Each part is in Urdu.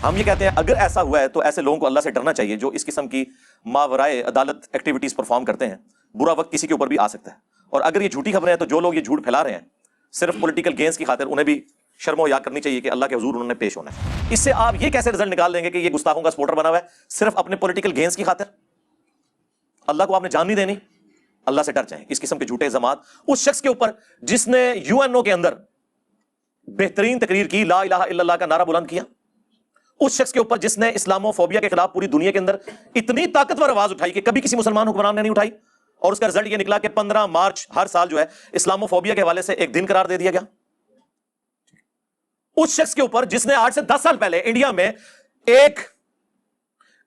ہم یہ کہتے ہیں اگر ایسا ہوا ہے تو ایسے لوگوں کو اللہ سے ڈرنا چاہیے جو اس قسم کی ماورائے عدالت ایکٹیویٹیز پرفارم کرتے ہیں. برا وقت کسی کے اوپر بھی آ سکتا ہے. اور اگر یہ جھوٹی خبریں ہیں تو جو لوگ یہ جھوٹ پھیلا رہے ہیں صرف پولیٹیکل گینز کی خاطر، انہیں بھی شرم و حیا کرنی چاہیے کہ اللہ کے حضور انہوں نے پیش ہونا ہے. اس سے آپ یہ کیسے رزلٹ نکال لیں گے کہ یہ گستاخوں کا سپورٹر بنا ہوا ہے صرف اپنے پولیٹیکل گینز کی خاطر؟ اللہ کو آپ نے جان نہیں دینی. اللہ سے ڈر جائیں. اس قسم کے جھوٹے الزامات اس شخص کے اوپر جس نے UNO کے اندر بہترین تقریر کی، لا الہ الا اللہ کا نعرہ بلند کیا، اس شخص کے اوپر جس نے اسلامو فوبیا کے خلاف پوری دنیا کے اندر اتنی طاقتور آواز اٹھائی کہ کبھی کسی مسلمان حکمران نے نہیں اٹھائی، اور اس کا رزلٹ یہ نکلا کہ 15 مارچ ہر سال جو ہے اسلامو فوبیا کے حوالے سے ایک دن قرار دے دیا گیا. اس شخص کے اوپر جس نے آج سے 10 سال پہلے انڈیا میں ایک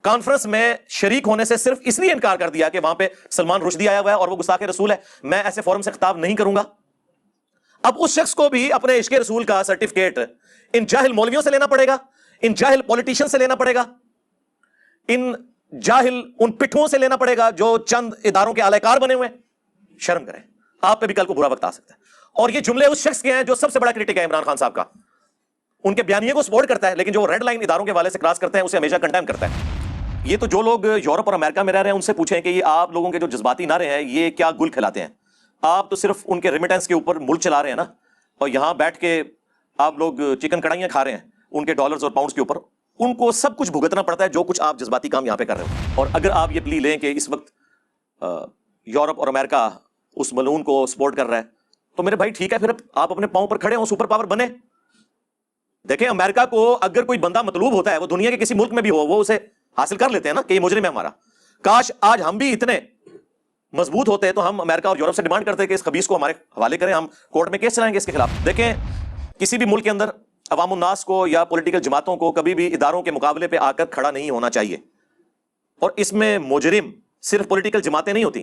کانفرنس میں شریک ہونے سے صرف اس لیے انکار کر دیا کہ وہاں پہ سلمان رشدی آیا ہوا ہے اور وہ گستاخ رسول ہے، میں ایسے فورم سے خطاب نہیں کروں گا. اب اس شخص کو بھی اپنے عشق رسول کا سرٹیفکیٹ ان جاہل مولویوں سے لینا پڑے گا، ان جاہل پولیٹیشین سے لینا پڑے گا، ان جاہل ان پٹھوں سے لینا پڑے گا جو چند اداروں کے اعلی کار بنے ہوئے ہیں. شرم کریں، آپ پہ بھی کل کو برا وقت آ سکتا ہے. اور یہ جملے اس شخص کے ہیں جو سب سے بڑا کرٹک ہے عمران خان صاحب کا. ان کے بیانیے کو سپورٹ کرتا ہے لیکن جو ریڈ لائن اداروں کے حوالے سے کراس کرتے ہیں اسے ہمیشہ کنڈیم کرتا ہے. یہ تو جو لوگ یورپ اور امریکہ میں رہ رہے ہیں ان سے پوچھیں کہ یہ آپ لوگوں کے جو جذباتی نعرے ہیں یہ کیا گل کھلاتے ہیں؟ آپ تو صرف ان کے ریمیٹنس کے اوپر ملک چلا رہے ہیں نا، اور یہاں بیٹھ کے آپ لوگ چکن کڑھائیاں کھا رہے ہیں ان کے ڈالرز اور پاؤنڈز کے اوپر. ان کو سب کچھ بھگتنا پڑتا ہے جو کچھ آپ جذباتی کام یہاں پہ کر رہے ہو. اور اگر آپ یہ پلی لیں کہ اس وقت یورپ اور امریکہ اس ملعون کو سپورٹ کر رہا ہے تو میرے بھائی ٹھیک ہے، پھر آپ اپنے پاؤں پر کھڑے ہوں، سپر پاور بنے. دیکھیں امریکہ کو اگر کوئی بندہ مطلوب ہوتا ہے وہ دنیا کے کسی ملک میں بھی ہو وہ اسے حاصل کر لیتے ہیں نا کہ یہ مجرم ہے ہمارا. کاش آج ہم بھی اتنے مضبوط ہوتے تو ہم امریکہ اور یورپ سے ڈیمانڈ کرتے کہ اس خبیث کو ہمارے حوالے کریں، ہم کورٹ میں کیس چلائیں گے اس کے خلاف. دیکھیں کسی بھی ملک کے اندر عوام الناس کو یا پولیٹیکل جماعتوں کو کبھی بھی اداروں کے مقابلے پہ آ کر کھڑا نہیں ہونا چاہیے. اور اس میں مجرم صرف پولیٹیکل جماعتیں نہیں ہوتی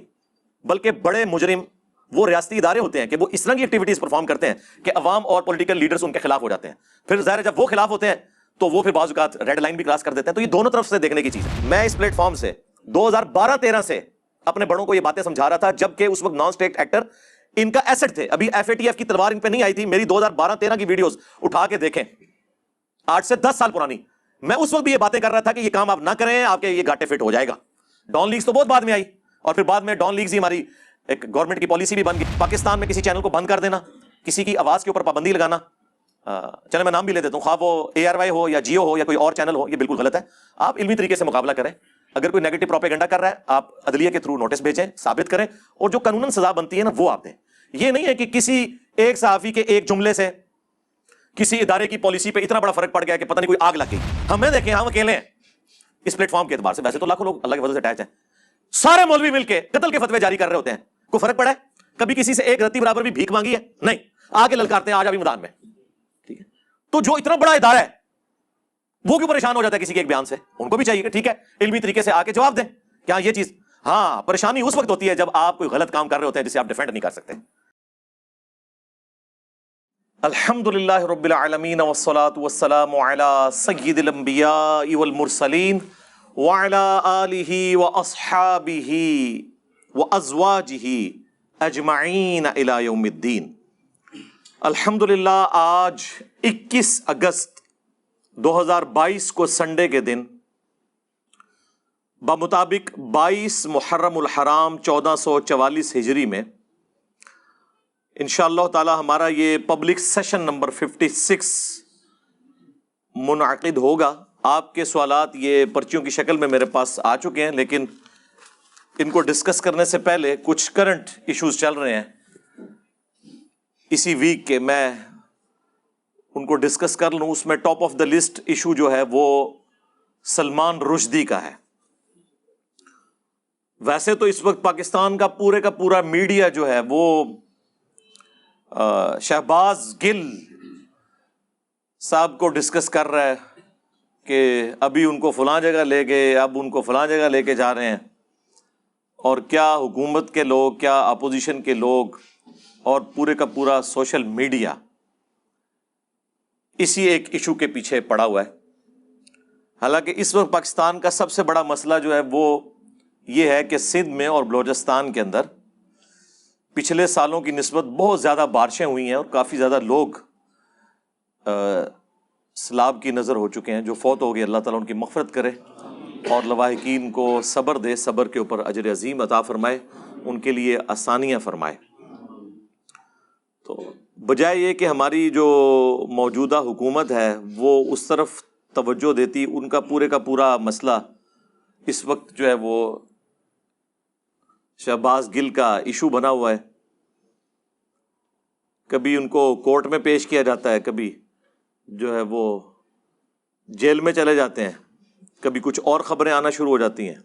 بلکہ بڑے مجرم وہ ریاستی ادارے ہوتے ہیں کہ وہ اس طرح کی ایکٹیویٹیز پرفارم کرتے ہیں کہ عوام اور پولیٹیکل لیڈرز ان کے خلاف ہو جاتے ہیں. پھر ظاہر ہے جب وہ خلاف ہوتے ہیں تو وہ پھر بعض اوقات ریڈ لائن بھی کراس کر دیتے ہیں. تو یہ دونوں طرف سے دیکھنے کی چیز ہے. میں اس پلیٹ فارم سے 2012-13 سے اپنے بڑوں کو یہ باتیں سمجھا رہا تھا جبکہ اس وقت نان اسٹیٹ ایکٹر ان کا ایسٹ تھے. ابھی FATF کی تلوار ان پہ نہیں آئی تھی. میری 2012-13 کی ویڈیوز اٹھا کے دیکھیں، 8 سے 10 سال پرانی. میں اس وقت بھی یہ باتیں کر رہا تھا کہ یہ کام آپ نہ کریں، آپ کے یہ گھاٹے فٹ ہو جائے گا. ڈان لیگز تو بہت بعد میں آئی اور پھر بعد میں ڈان لیگز ہی ہماری ایک گورنمنٹ کی پالیسی بھی بن گئی. پاکستان میں کسی چینل کو بند کر دینا، کسی کی آواز کے اوپر پابندی لگانا، چلے میں نام بھی لے دیتا ہوں، خواہ وہ ARY ہو یا جیو ہو یا کوئی اور چینل ہو، یہ بالکل غلط ہے. آپ علمی طریقے سے مقابلہ کریں. اگر کوئی نیگیٹو پروپیگنڈا کر رہا ہے آپ عدلیہ کے تھرو نوٹس بھیجیں، ثابت کریں، اور جو قانوناً سزا بنتی ہے نا وہ آپ دیں. یہ نہیں ہے کہ کسی ایک صحافی کے ایک جملے سے کسی ادارے کی پالیسی پہ اتنا بڑا فرق پڑ گیا کہ پتہ نہیں کوئی آگ لگ گئی. ہمیں دیکھیں ہم اکیلے ہیں اس پلیٹ فارم کے اعتبار سے، ویسے تو لاکھوں لوگ اللہ کے فضل سے اٹیچ ہیں. سارے مولوی مل کے قتل کے فتوے جاری کر رہے ہوتے ہیں. کوئی فرق پڑا ہے؟ کبھی کسی سے ایک رتی برابر بھی بھیک مانگی ہے؟ نہیں. آگے للکارتے ہیں آج ابھی میدان میں. ٹھیک ہے، تو جو اتنا بڑا ادارہ ہے وہ کیوں پریشان ہو جاتا ہے کسی کے ایک بیان سے؟ ان کو بھی چاہیے کہ ٹھیک ہے علمی طریقے سے آ کے جواب دیں کہ ہاں یہ چیز. ہاں پریشانی اس وقت ہوتی ہے جب آپ کوئی غلط کام کر رہے ہوتے ہیں جسے آپ ڈیفینڈ نہیں کر سکتے. الحمدللہ رب العالمین والصلاة والسلام علی سید الانبیاء والمرسلین وعلی آلہ واصحابہ وازواجہ اجمعین الی یوم الدین. الحمدللہ آج 21 اگست 2022 کو سنڈے کے دن بمطابق 22 محرم الحرام 1444 ہجری میں انشاءاللہ تعالی ہمارا یہ پبلک سیشن نمبر 56 منعقد ہوگا. آپ کے سوالات یہ پرچیوں کی شکل میں میرے پاس آ چکے ہیں، لیکن ان کو ڈسکس کرنے سے پہلے کچھ کرنٹ ایشوز چل رہے ہیں اسی ویک کے، میں ان کو ڈسکس کر لوں. اس میں top of the list issue جو ہے وہ سلمان رشدی کا ہے. ویسے تو اس وقت پاکستان کا پورا میڈیا جو ہے وہ شہباز گل صاحب کو ڈسکس کر رہا ہے کہ ابھی ان کو فلاں جگہ لے گئے، اب ان کو فلاں جگہ لے کے جا رہے ہیں، اور کیا حکومت کے لوگ، کیا اپوزیشن کے لوگ اور پورے کا پورا سوشل میڈیا اسی ایک ایشو کے پیچھے پڑا ہوا ہے. حالانکہ اس وقت پاکستان کا سب سے بڑا مسئلہ جو ہے وہ یہ ہے کہ سندھ میں اور بلوچستان کے اندر پچھلے سالوں کی نسبت بہت زیادہ بارشیں ہوئی ہیں اور کافی زیادہ لوگ سلاب کی نظر ہو چکے ہیں، جو فوت ہو گئے اللہ تعالیٰ ان کی مغفرت کرے اور لواحقین کو صبر دے، صبر کے اوپر اجر عظیم عطا فرمائے، ان کے لیے آسانیاں فرمائے۔ تو بجائے یہ کہ ہماری جو موجودہ حکومت ہے وہ اس طرف توجہ دیتی، ان کا پورے کا پورا مسئلہ اس وقت جو ہے وہ شہباز گل کا ایشو بنا ہوا ہے۔ کبھی ان کو کورٹ میں پیش کیا جاتا ہے، کبھی جو ہے وہ جیل میں چلے جاتے ہیں، کبھی کچھ اور خبریں آنا شروع ہو جاتی ہیں۔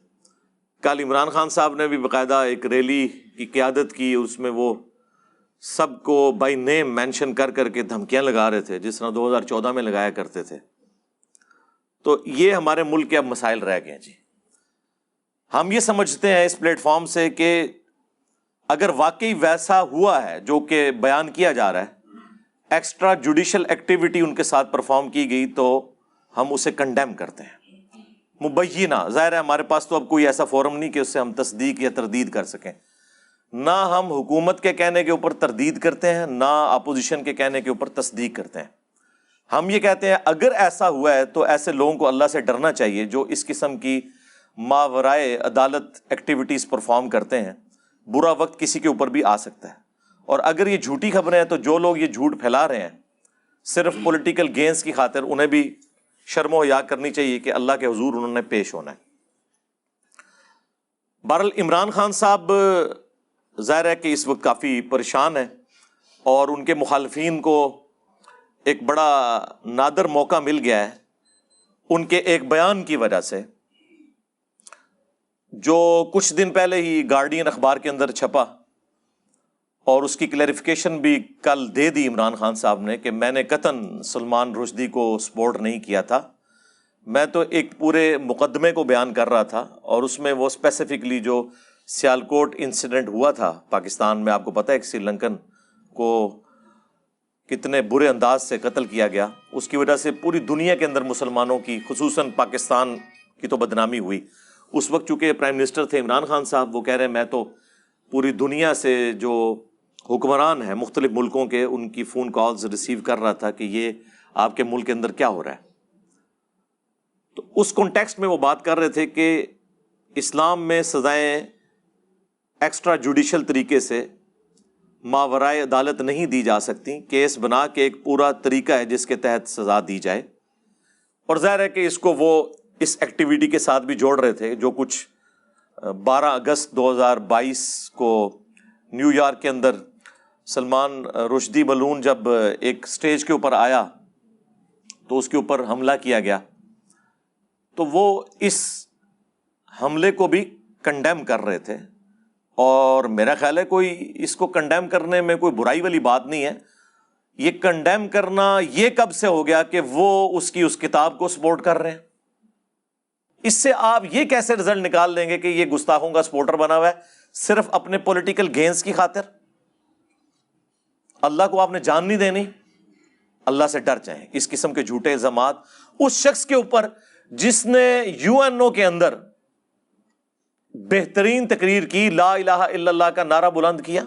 کل عمران خان صاحب نے بھی باقاعدہ ایک ریلی کی قیادت کی، اس میں وہ سب کو بائی نیم مینشن کر کر کے دھمکیاں لگا رہے تھے، جس طرح 2014 میں لگایا کرتے تھے۔ تو یہ ہمارے ملک کے اب مسائل رہ گئے ہیں جی۔ ہم یہ سمجھتے ہیں اس پلیٹ فارم سے کہ اگر واقعی ویسا ہوا ہے جو کہ بیان کیا جا رہا ہے، ایکسٹرا جوڈیشل ایکٹیویٹی ان کے ساتھ پرفارم کی گئی، تو ہم اسے کنڈیم کرتے ہیں مبینہ۔ ظاہر ہے ہمارے پاس تو اب کوئی ایسا فورم نہیں کہ اس سے ہم تصدیق یا تردید کر سکیں، نہ ہم حکومت کے کہنے کے اوپر تردید کرتے ہیں، نہ اپوزیشن کے کہنے کے اوپر تصدیق کرتے ہیں۔ ہم یہ کہتے ہیں اگر ایسا ہوا ہے تو ایسے لوگوں کو اللہ سے ڈرنا چاہیے جو اس قسم کی ماورائے عدالت ایکٹیویٹیز پرفارم کرتے ہیں۔ برا وقت کسی کے اوپر بھی آ سکتا ہے، اور اگر یہ جھوٹی خبریں ہیں تو جو لوگ یہ جھوٹ پھیلا رہے ہیں صرف پولیٹیکل گینز کی خاطر، انہیں بھی شرم و حیا کرنی چاہیے کہ اللہ کے حضور انہوں نے پیش ہونا ہے۔ بہرحال عمران خان صاحب ظاہر ہے کہ اس وقت کافی پریشان ہیں، اور ان کے مخالفین کو ایک بڑا نادر موقع مل گیا ہے ان کے ایک بیان کی وجہ سے، جو کچھ دن پہلے ہی گارڈین اخبار کے اندر چھپا، اور اس کی کلیریفیکیشن بھی کل دے دی عمران خان صاحب نے کہ میں نے قطعاً سلمان رشدی کو سپورٹ نہیں کیا تھا، میں تو ایک پورے مقدمے کو بیان کر رہا تھا، اور اس میں وہ اسپیسیفکلی جو سیالکوٹ انسیڈنٹ ہوا تھا پاکستان میں، آپ کو پتہ ہے ایک سری لنکن کو کتنے برے انداز سے قتل کیا گیا، اس کی وجہ سے پوری دنیا کے اندر مسلمانوں کی، خصوصاً پاکستان کی تو بدنامی ہوئی۔ اس وقت چونکہ پرائم منسٹر تھے عمران خان صاحب، وہ کہہ رہے ہیں میں تو پوری دنیا سے جو حکمران ہیں مختلف ملکوں کے، ان کی فون کالز ریسیو کر رہا تھا کہ یہ آپ کے ملک کے اندر کیا ہو رہا ہے۔ تو اس کانٹیکسٹ میں وہ بات کر رہے تھے کہ اسلام میں سزائیں ایکسٹرا جوڈیشل طریقے سے ماورائے عدالت نہیں دی جا سکتی، کیس بنا کے ایک پورا طریقہ ہے جس کے تحت سزا دی جائے، اور ظاہر ہے کہ اس کو وہ اس ایکٹیویٹی کے ساتھ بھی جوڑ رہے تھے جو کچھ 12 اگست 2022 کو نیو یارک کے اندر سلمان رشدی بلون جب ایک سٹیج کے اوپر آیا تو اس کے اوپر حملہ کیا گیا، تو وہ اس حملے کو بھی کنڈیم کر رہے تھے، اور میرا خیال ہے کوئی اس کو کنڈیم کرنے میں کوئی برائی والی بات نہیں ہے۔ یہ کنڈیم کرنا یہ کب سے ہو گیا کہ وہ اس کی اس کتاب کو سپورٹ کر رہے ہیں؟ اس سے آپ یہ کیسے رزلٹ نکال لیں گے کہ یہ گستاخوں کا سپورٹر بنا ہوا ہے صرف اپنے پولیٹیکل گینز کی خاطر؟ اللہ کو آپ نے جان نہیں دینی، اللہ سے ڈر جائیں۔ اس قسم کے جھوٹے الزامات اس شخص کے اوپر جس نے UN کے اندر بہترین تقریر کی، لا الہ الا اللہ کا نعرہ بلند کیا،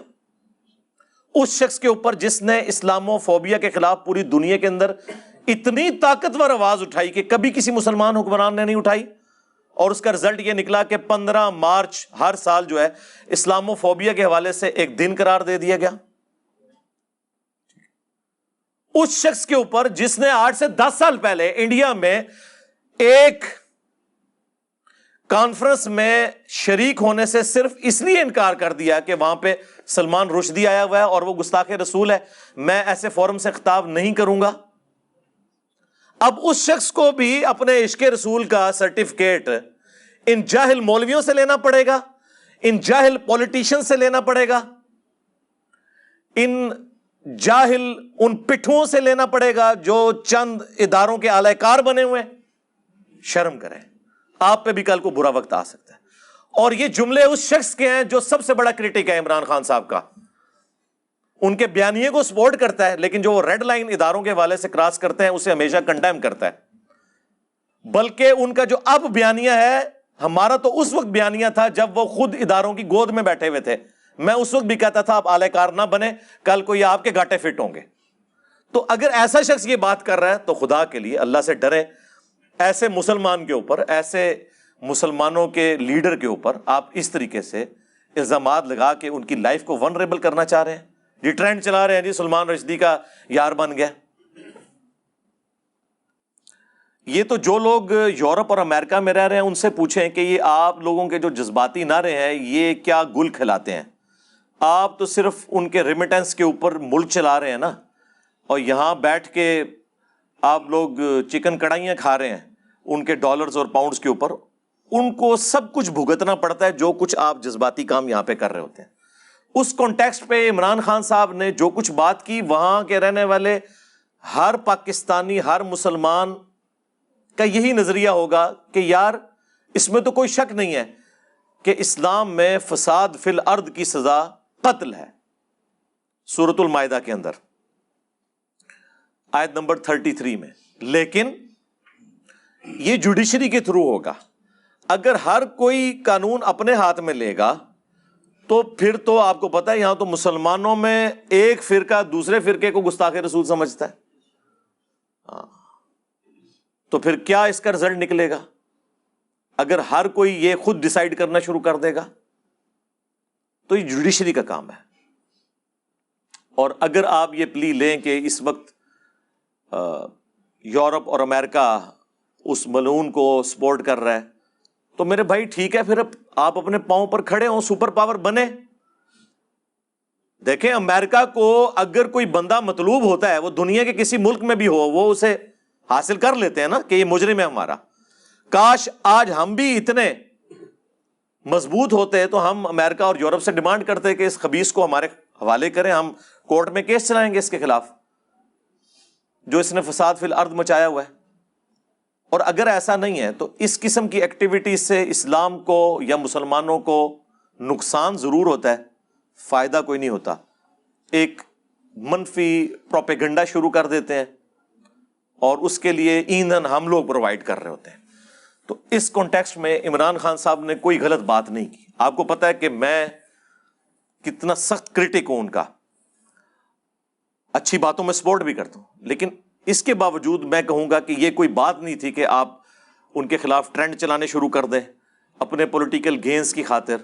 اس شخص کے اوپر جس نے اسلامو فوبیا کے خلاف پوری دنیا کے اندر اتنی طاقتور آواز اٹھائی کہ کبھی کسی مسلمان حکمران نے نہیں اٹھائی، اور اس کا رزلٹ یہ نکلا کہ 15 مارچ ہر سال جو ہے اسلامو فوبیا کے حوالے سے ایک دن قرار دے دیا گیا۔ اس شخص کے اوپر جس نے 8 سے 10 سال پہلے انڈیا میں ایک کانفرنس میں شریک ہونے سے صرف اس لیے انکار کر دیا کہ وہاں پہ سلمان رشدی آیا ہوا ہے اور وہ گستاخ رسول ہے، میں ایسے فورم سے خطاب نہیں کروں گا، اب اس شخص کو بھی اپنے عشق رسول کا سرٹیفکیٹ ان جاہل مولویوں سے لینا پڑے گا، ان جاہل پولیٹیشین سے لینا پڑے گا، ان جاہل ان پٹھوں سے لینا پڑے گا جو چند اداروں کے اعلی کار بنے ہوئے ہیں۔ شرم کریں، آپ پہ بھی کل کو برا وقت آ سکتا ہے۔ اور یہ جملے اس شخص کے ہیں جو سب سے بڑا کرٹک ہے عمران خان صاحب کا، ان کے بیانیے کو سپورٹ کرتا ہے، لیکن جو وہ ریڈ لائن اداروں کے حوالے سے کراس کرتے ہیں اسے ہمیشہ کنڈیم کرتا ہے۔ بلکہ ان کا جو اب بیانیہ ہے، ہمارا تو اس وقت بیانیہ تھا جب وہ خود اداروں کی گود میں بیٹھے ہوئے تھے، میں اس وقت بھی کہتا تھا آپ اعلی کار نہ بنے، کل کو یہ آپ کے گھاٹے فٹ ہوں گے۔ تو اگر ایسا شخص یہ بات کر رہا ہے تو خدا کے لیے اللہ سے ڈریں. ایسے مسلمان کے اوپر, ایسے مسلمانوں کے لیڈر کے اوپر آپ اس طریقے سے الزامات لگا کے ان کی لائف کو ونریبل کرنا چاہ رہے ہیں. یہ ٹرینڈ چلا رہے ہیں جی سلمان رشدی کا یار بن گیا. یہ تو جو لوگ یورپ اور امریکہ میں رہ رہے ہیں ان سے پوچھیں کہ یہ آپ لوگوں کے جو جذباتی نعرے ہیں یہ کیا گل کھلاتے ہیں. آپ تو صرف ان کے ریمیٹنس کے اوپر ملک چلا رہے ہیں نا, اور یہاں بیٹھ کے آپ لوگ چکن کڑھائیاں کھا رہے ہیں ان کے ڈالرز اور پاؤنڈز کے اوپر. ان کو سب کچھ بھگتنا پڑتا ہے جو کچھ آپ جذباتی کام یہاں پہ کر رہے ہوتے ہیں. اس کانٹیکسٹ پہ عمران خان صاحب نے جو کچھ بات کی, وہاں کے رہنے والے ہر پاکستانی, ہر مسلمان کا یہی نظریہ ہوگا کہ یار اس میں تو کوئی شک نہیں ہے کہ اسلام میں فساد فی الارض کی سزا قتل ہے. سورۃ المائدہ کے اندر آیت نمبر 33 میں. لیکن یہ جوڈیشری کے تھرو ہوگا. اگر ہر کوئی قانون اپنے ہاتھ میں لے گا تو پھر تو آپ کو پتا ہے یہاں تو مسلمانوں میں ایک فرقہ دوسرے فرقے کو گستاخ رسول سمجھتا ہے. تو پھر کیا اس کا رزلٹ نکلے گا اگر ہر کوئی یہ خود ڈیسائیڈ کرنا شروع کر دے گا؟ تو یہ جوڈیشری کا کام ہے. اور اگر آپ یہ پلی لیں کہ اس وقت یورپ اور امریکہ اس ملعون کو سپورٹ کر رہا ہے تو میرے بھائی ٹھیک ہے, پھر آپ اپنے پاؤں پر کھڑے ہوں, سپر پاور بنے. دیکھیں امریکہ کو اگر کوئی بندہ مطلوب ہوتا ہے وہ دنیا کے کسی ملک میں بھی ہو وہ اسے حاصل کر لیتے ہیں نا کہ یہ مجرم ہے ہمارا. کاش آج ہم بھی اتنے مضبوط ہوتے تو ہم امریکہ اور یورپ سے ڈیمانڈ کرتے کہ اس خبیث کو ہمارے حوالے کریں, ہم کورٹ میں کیس چلائیں گے اس کے خلاف جو اس نے فساد فی الارض مچایا ہوا ہے. اور اگر ایسا نہیں ہے تو اس قسم کی ایکٹیویٹی سے اسلام کو یا مسلمانوں کو نقصان ضرور ہوتا ہے, فائدہ کوئی نہیں ہوتا. ایک منفی پروپیگنڈا شروع کر دیتے ہیں اور اس کے لیے ایندھن ہم لوگ پرووائڈ کر رہے ہوتے ہیں. تو اس کانٹیکسٹ میں عمران خان صاحب نے کوئی غلط بات نہیں کی. آپ کو پتا ہے کہ میں کتنا سخت کرٹک ہوں ان کا, اچھی باتوں میں سپورٹ بھی کرتا ہوں, لیکن اس کے باوجود میں کہوں گا کہ یہ کوئی بات نہیں تھی کہ آپ ان کے خلاف ٹرینڈ چلانے شروع کر دیں اپنے پولیٹیکل گینز کی خاطر,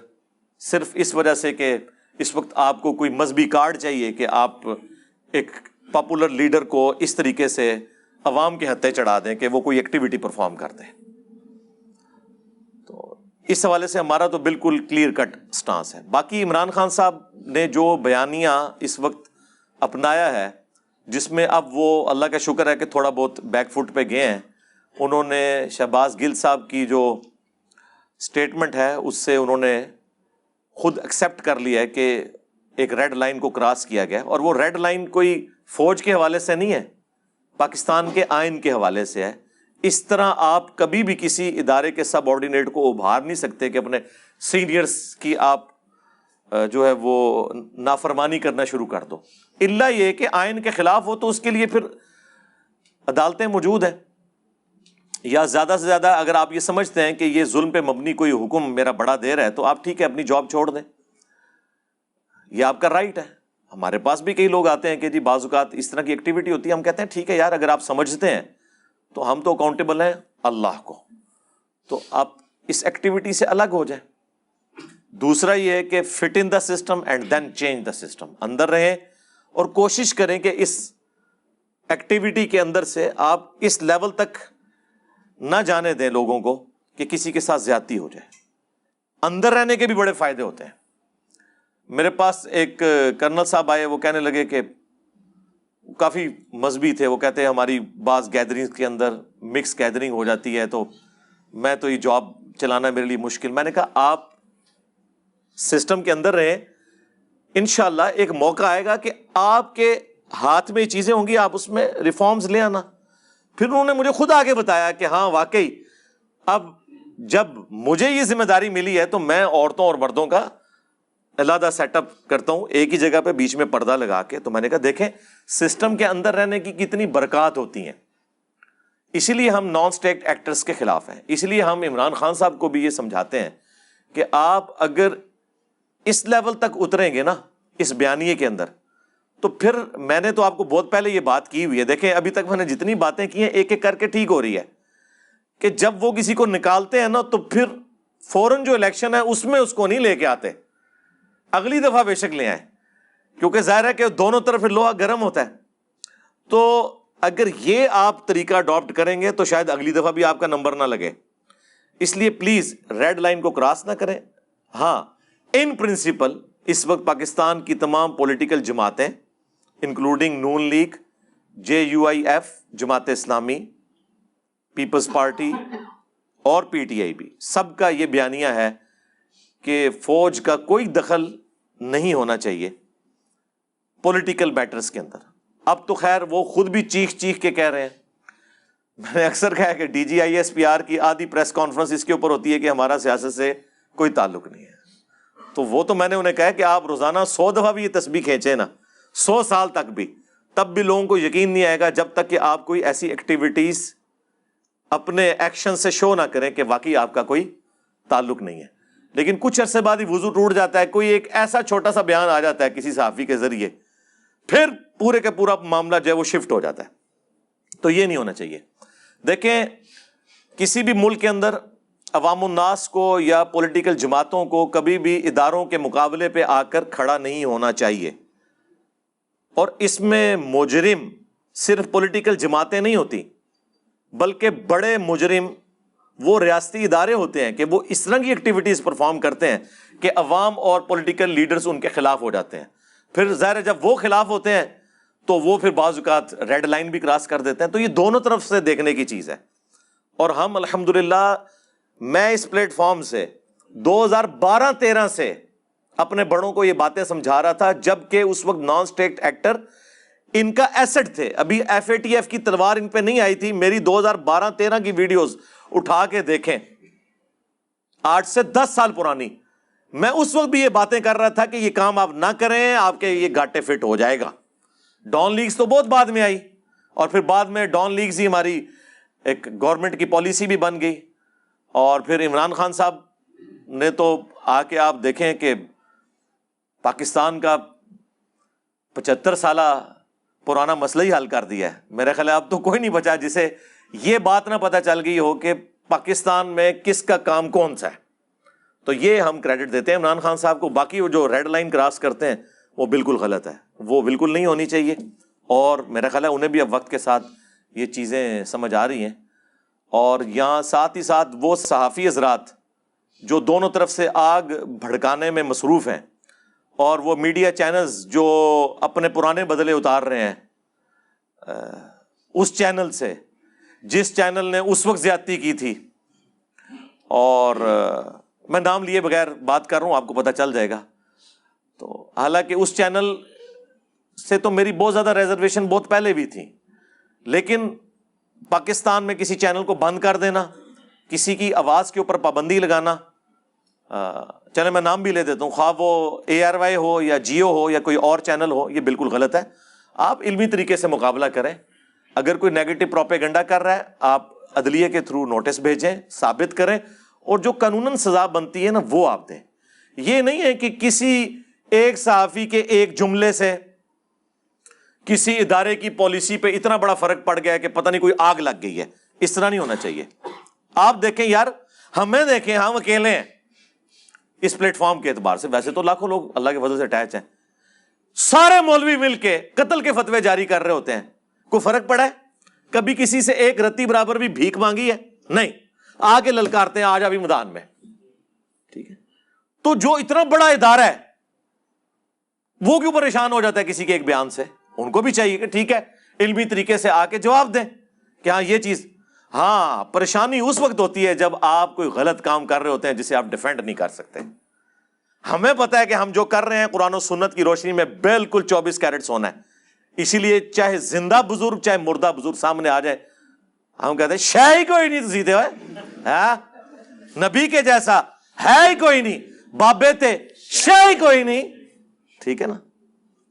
صرف اس وجہ سے کہ اس وقت آپ کو کوئی مذہبی کارڈ چاہیے کہ آپ ایک پاپولر لیڈر کو اس طریقے سے عوام کے ہتھے چڑھا دیں کہ وہ کوئی ایکٹیویٹی پرفارم کر دیں. تو اس حوالے سے ہمارا تو بالکل کلیئر کٹ سٹانس ہے. باقی عمران خان صاحب نے جو بیانیہ اس وقت اپنایا ہے جس میں اب وہ اللہ کا شکر ہے کہ تھوڑا بہت بیک فٹ پہ گئے ہیں, انہوں نے شہباز گل صاحب کی جو سٹیٹمنٹ ہے اس سے انہوں نے خود ایکسیپٹ کر لیا ہے کہ ایک ریڈ لائن کو کراس کیا گیا, اور وہ ریڈ لائن کوئی فوج کے حوالے سے نہیں ہے, پاکستان کے آئین کے حوالے سے ہے. اس طرح آپ کبھی بھی کسی ادارے کے سب آرڈینیٹ کو ابھار نہیں سکتے کہ اپنے سینئرز کی آپ جو ہے وہ نافرمانی کرنا شروع کر دو, الا یہ کہ آئین کے خلاف ہو تو اس کے لیے پھر عدالتیں موجود ہیں. یا زیادہ سے زیادہ اگر آپ یہ سمجھتے ہیں کہ یہ ظلم پہ مبنی کوئی حکم میرا بڑا دے رہا ہے تو آپ ٹھیک ہے اپنی جاب چھوڑ دیں, یہ آپ کا رائٹ ہے. ہمارے پاس بھی کئی لوگ آتے ہیں کہ جی بعض اوقات اس طرح کی ایکٹیویٹی ہوتی ہے, ہم کہتے ہیں ٹھیک ہے یار اگر آپ سمجھتے ہیں تو ہم تو اکاؤنٹیبل ہیں اللہ کو, تو آپ اس ایکٹیویٹی سے الگ ہو جائیں. دوسرا یہ ہے کہ fit in the system and then change the system, اندر رہیں اور کوشش کریں کہ اس ایکٹیویٹی کے اندر سے آپ اس لیول تک نہ جانے دیں لوگوں کو کہ کسی کے ساتھ زیادتی ہو جائے. اندر رہنے کے بھی بڑے فائدے ہوتے ہیں. میرے پاس ایک کرنل صاحب آئے, وہ کہنے لگے کہ کافی مذہبی تھے, وہ کہتے ہیں ہماری بعض گیدرنگ کے اندر مکس گیدرنگ ہو جاتی ہے تو میں تو یہ جاب چلانا میرے لیے مشکل. میں نے کہا آپ سسٹم کے اندر رہیں, انشاءاللہ ایک موقع آئے گا کہ آپ کے ہاتھ میں یہ چیزیں ہوں گی, آپ اس میں ریفارمز لے آنا. پھر انہوں نے مجھے خود آگے بتایا کہ ہاں واقعی اب جب مجھے یہ ذمہ داری ملی ہے تو میں عورتوں اور مردوں کا علیحدہ سیٹ اپ کرتا ہوں ایک ہی جگہ پہ بیچ میں پردہ لگا کے. تو میں نے کہا دیکھیں سسٹم کے اندر رہنے کی کتنی برکات ہوتی ہیں. اسی لیے ہم نان اسٹیٹ ایکٹرز کے خلاف ہیں. اس لیے ہم عمران خان صاحب کو بھی یہ سمجھاتے ہیں کہ آپ اگر اس لیول تک اتریں گے نا اس بیانیے کے اندر تو پھر میں نے تو آپ کو بہت پہلے یہ بات کی ہوئی ہے. دیکھیں ابھی تک میں نے جتنی باتیں کی ہیں ایک ایک کر کے ٹھیک ہو رہی ہے کہ جب وہ کسی کو نکالتے ہیں نا تو پھر فوراً جو الیکشن ہے اس میں اس کو نہیں لے کے آتے, اگلی دفعہ بے شک لے آئیں, کیونکہ ظاہر ہے کہ دونوں طرف لوہا گرم ہوتا ہے. تو اگر یہ آپ طریقہ اڈاپٹ کریں گے تو شاید اگلی دفعہ بھی آپ کا نمبر نہ لگے. اس لیے پلیز ریڈ لائن کو کراس نہ کریں. ہاں ان پرنسپل اس وقت پاکستان کی تمام پولیٹیکل جماعتیں انکلوڈنگ نون league, JUIF, Jamaat Islami, Peoples party اور PTI بھی, سب کا یہ بیانیہ ہے کہ فوج کا کوئی دخل نہیں ہونا چاہیے پولیٹیکل میٹرز کے اندر. اب تو خیر وہ خود بھی چیخ چیخ کے کہہ رہے ہیں. میں نے اکثر کہا کہ DGISPR کی آدھی پریس کانفرنس اس کے اوپر ہوتی ہے کہ ہمارا سیاست سے کوئی تعلق نہیں ہے. تو وہ تو میں نے انہیں کہا کہ آپ روزانہ 100 دفعہ بھی یہ تسبیح کھینچیں نا, 100 سال تک بھی, تب بھی لوگوں کو یقین نہیں آئے گا جب تک کہ آپ کوئی ایسی ایکٹیویٹیز اپنے ایکشن سے شو نہ کریں کہ واقعی آپ کا کوئی تعلق نہیں ہے. لیکن کچھ عرصے بعد ہی وضو ٹوٹ جاتا ہے, کوئی ایک ایسا چھوٹا سا بیان آ جاتا ہے کسی صحافی کے ذریعے, پھر پورے کا پورا معاملہ جو ہے وہ شفٹ ہو جاتا ہے. تو یہ نہیں ہونا چاہیے. دیکھیں کسی بھی ملک کے اندر عوام الناس کو یا پولیٹیکل جماعتوں کو کبھی بھی اداروں کے مقابلے پہ آ کر کھڑا نہیں ہونا چاہیے. اور اس میں مجرم صرف پولیٹیکل جماعتیں نہیں ہوتی, بلکہ بڑے مجرم وہ ریاستی ادارے ہوتے ہیں کہ وہ اس طرح کی ایکٹیویٹیز پرفارم کرتے ہیں کہ عوام اور پولیٹیکل لیڈرز ان کے خلاف ہو جاتے ہیں. پھر ظاہر ہے جب وہ خلاف ہوتے ہیں تو وہ پھر بعض اوقات ریڈ لائن بھی کراس کر دیتے ہیں. تو یہ دونوں طرف سے دیکھنے کی چیز ہے. اور ہم الحمدللہ, میں اس پلیٹ فارم سے 2012-13 سے اپنے بڑوں کو یہ باتیں سمجھا رہا تھا, جبکہ اس وقت نان اسٹیٹ ایکٹر ان کا ایسٹ تھے. ابھی FATF کی تلوار ان پہ نہیں آئی تھی. میری 2012-13 کی ویڈیوز اٹھا کے دیکھیں, 8 سے 10 سال پرانی. میں اس وقت بھی یہ باتیں کر رہا تھا کہ یہ کام آپ نہ کریں, آپ کے یہ گاٹے فٹ ہو جائے گا. ڈان لیگز تو بہت بعد میں آئی, اور پھر بعد میں ڈان لیگز ہی ہماری ایک گورنمنٹ کی پالیسی بھی بن گئی. اور پھر عمران خان صاحب نے تو آ کے آپ دیکھیں کہ پاکستان کا 75 سالہ پرانا مسئلہ ہی حل کر دیا ہے. میرے خیال ہے اب تو کوئی نہیں بچا جسے یہ بات نہ پتہ چل گئی ہو کہ پاکستان میں کس کا کام کون سا ہے. تو یہ ہم کریڈٹ دیتے ہیں عمران خان صاحب کو. باقی وہ جو ریڈ لائن کراس کرتے ہیں وہ بالکل غلط ہے, وہ بالکل نہیں ہونی چاہیے. اور میرا خیال ہے انہیں بھی اب وقت کے ساتھ یہ چیزیں سمجھ آ رہی ہیں. اور یہاں ساتھ ہی ساتھ وہ صحافی حضرات جو دونوں طرف سے آگ بھڑکانے میں مصروف ہیں, اور وہ میڈیا چینلز جو اپنے پرانے بدلے اتار رہے ہیں اس چینل سے جس چینل نے اس وقت زیادتی کی تھی, اور میں نام لیے بغیر بات کر رہا ہوں, آپ کو پتہ چل جائے گا. تو حالانکہ اس چینل سے تو میری بہت زیادہ ریزرویشن بہت پہلے بھی تھی, لیکن پاکستان میں کسی چینل کو بند کر دینا, کسی کی آواز کے اوپر پابندی لگانا, چلے میں نام بھی لے دیتا ہوں, خواہ وہ ARY ہو یا جیو ہو یا کوئی اور چینل ہو, یہ بالکل غلط ہے. آپ علمی طریقے سے مقابلہ کریں. اگر کوئی نیگیٹو پروپیگنڈا کر رہا ہے آپ عدلیہ کے تھرو نوٹس بھیجیں, ثابت کریں, اور جو قانوناً سزا بنتی ہے نا وہ آپ دیں. یہ نہیں ہے کہ کسی ایک صحافی کے ایک جملے سے کسی ادارے کی پالیسی پہ اتنا بڑا فرق پڑ گیا ہے کہ پتہ نہیں کوئی آگ لگ گئی ہے. اس طرح نہیں ہونا چاہیے. آپ دیکھیں یار, ہمیں دیکھیں, ہم اکیلے ہیں اس پلیٹ فارم کے اعتبار سے. ویسے تو لاکھوں لوگ اللہ کے فضل سے اٹیچ ہیں. سارے مولوی مل کے قتل کے فتوے جاری کر رہے ہوتے ہیں. کوئی فرق پڑا ہے؟ کبھی کسی سے ایک رتی برابر بھی بھیک مانگی ہے؟ نہیں. آ کے للکارتے ہیں آج ابھی میدان میں. ٹھیک ہے, تو جو اتنا بڑا ادارہ ہے وہ کیوں پریشان ہو جاتا ہے کسی کے ایک بیان سے؟ ان کو بھی چاہیے کہ ٹھیک ہے علمی طریقے سے آ کے جواب دیں کہ ہاں یہ چیز. ہاں پریشانی اس وقت ہوتی ہے جب آپ کوئی غلط کام کر رہے ہوتے ہیں جسے آپ ڈیفینڈ نہیں کر سکتے. ہمیں پتہ ہے کہ ہم جو کر رہے ہیں قرآن و سنت کی روشنی میں بالکل 24 کیرٹ سونا ہے. اسی لیے چاہے زندہ بزرگ چاہے مردہ بزرگ سامنے آ جائے, ہم کہتے ہیں شے ہی کوئی نہیں, تو سیدھے ہوئے نبی کے جیسا ہے ہی کوئی نہیں, بابے تھے شے ہی کوئی نہیں. ٹھیک ہے نا.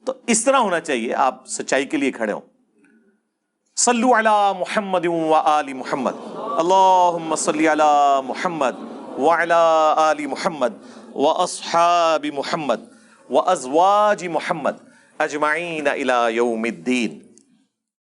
تو اس طرح ہونا چاہیے, آپ سچائی کے لیے کھڑے ہوں. صلو علی محمد و آل محمد, اللہم صلی علی محمد وعلی آل محمد و اصحاب محمد و ازواج محمد اجمعین الی یوم الدین.